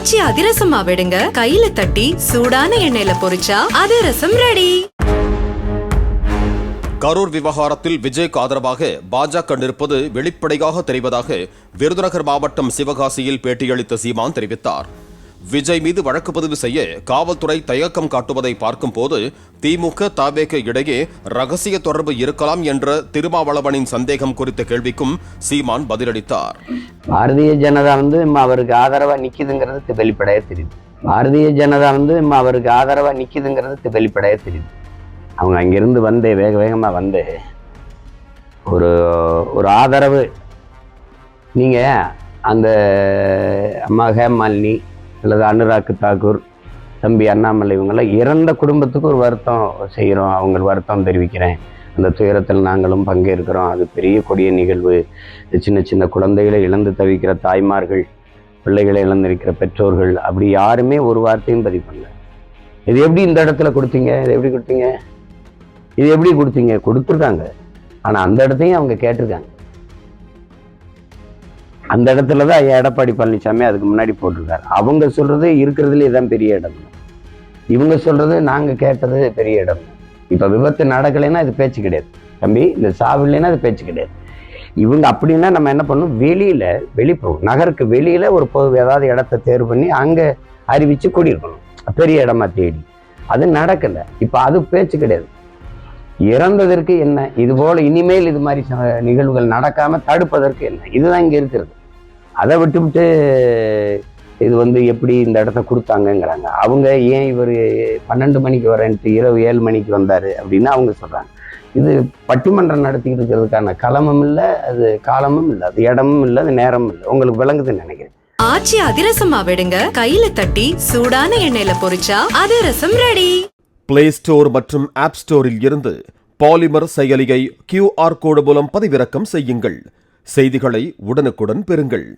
ஆச்சி அதிரசமா விடுங்க, கையில தட்டி சூடான எண்ணெயில பொரிச்சா அதிரசம் ரெடி. கரூர் விவகாரத்தில் விஜய்க்கு ஆதரவாக பாஜக நிற்பது வெளிப்படையாக தெரிவதாக விருதுநகர் மாவட்டம் சிவகாசியில் பேட்டியளித்த சீமான் தெரிவித்தார். விஜய் மீது வழக்கு பதிவு செய்ய காவல்துறை தயக்கம் காட்டுவதை பார்க்கும் போது திமுக தவேக இடையே ரகசிய தொடர்பு இருக்கலாம் என்ற திருமாவளவனின் சந்தேகம் குறித்த கேள்விக்கும் சீமான் பதிலளித்தார். பாரதிய ஜனதா அவருக்கு ஆதரவா நிக்குதுங்கிறது வெளிப்படையா தெரியுது. பாரதிய ஜனதா அவருக்கு ஆதரவா நிக்குதுங்கிறது வெளிப்படையா தெரியுது. அவங்க அங்கிருந்து வேக வேகமா ஒரு ஆதரவு. நீங்க அந்த அம்மா ஹேமாலினி அல்லது அனுராக் தாக்கூர், தம்பி அண்ணாமலை இவங்கெல்லாம் இறந்த குடும்பத்துக்கு ஒரு வருத்தம் செய்கிறோம், அவங்க வருத்தம் தெரிவிக்கிறேன், அந்த துயரத்தில் நாங்களும் பங்கேற்கிறோம், அது பெரிய கொடிய நிகழ்வு, சின்ன சின்ன குழந்தைகளை இழந்து தவிக்கிற தாய்மார்கள், பிள்ளைகளை இழந்திருக்கிற பெற்றோர்கள், அப்படி யாருமே ஒரு வார்த்தையும் பதிவு பண்ணல. இது எப்படி இந்த இடத்துல கொடுத்தீங்க, இது எப்படி கொடுத்தீங்க, இது எப்படி கொடுத்தீங்க, கொடுத்துருக்காங்க. ஆனால் அந்த இடத்தையும் அவங்க கேட்டிருக்காங்க. அந்த இடத்துல தான் எடப்பாடி பழனிசாமி அதுக்கு முன்னாடி போட்டிருக்காரு. அவங்க சொல்றது இருக்கிறதுல இதான் பெரிய இடம், இவங்க சொல்றது நாங்க கேட்டது பெரிய இடம். இப்ப விபத்து நடக்கலைன்னா அது பேச்சு கிடையாது தம்பி, இந்த சாவு இல்லைன்னா அது பேச்சு கிடையாது. இவங்க அப்படின்னா நம்ம என்ன பண்ணணும், வெளிப்போகும் நகருக்கு வெளியில ஒரு பொது ஏதாவது இடத்த தேர்வு பண்ணி அங்க அறிவிச்சு கூடியிருக்கணும், பெரிய இடமா தேடி. அது நடக்கல. இப்ப அது பேச்சு கிடையாது. இறந்ததற்கு என்ன, இது போல இனிமேல் இது மாதிரி நிகழ்வுகள் நடக்காம தடுப்பதற்கு என்ன, இதுதான் இங்க இருக்கிறது. அதை விட்டுவிட்டு இது எப்படி இந்த இடத்த கொடுத்தாங்கங்கிறாங்க. அவங்க ஏன் இவர் 12 மணிக்கு வரேன்ட்டு இரவு 7 மணிக்கு வந்தாரு அப்படின்னு அவங்க சொல்றாங்க. இது பட்டிமன்றம் நடத்திக்கிட்டு இருக்கிறதுக்கான களமும் இல்லை, அது காலமும் இல்லை, அது இடமும் இல்லை, அது நேரமும் இல்லை. உங்களுக்கு விளங்குதுன்னு நினைக்கிறேன். ஆச்சி அதிரசமா விடுங்க, கையில தட்டி சூடான எண்ணெயில பொரிச்சா அதிரசம் ரெடி. பிளே ஸ்டோர் மற்றும் ஆப் ஸ்டோரில் இருந்து பாலிமர் செயலியை QR கோடு மூலம் பதிவிறக்கம் செய்யுங்கள். செய்திகளை உடனுக்குடன் பெறுங்கள்.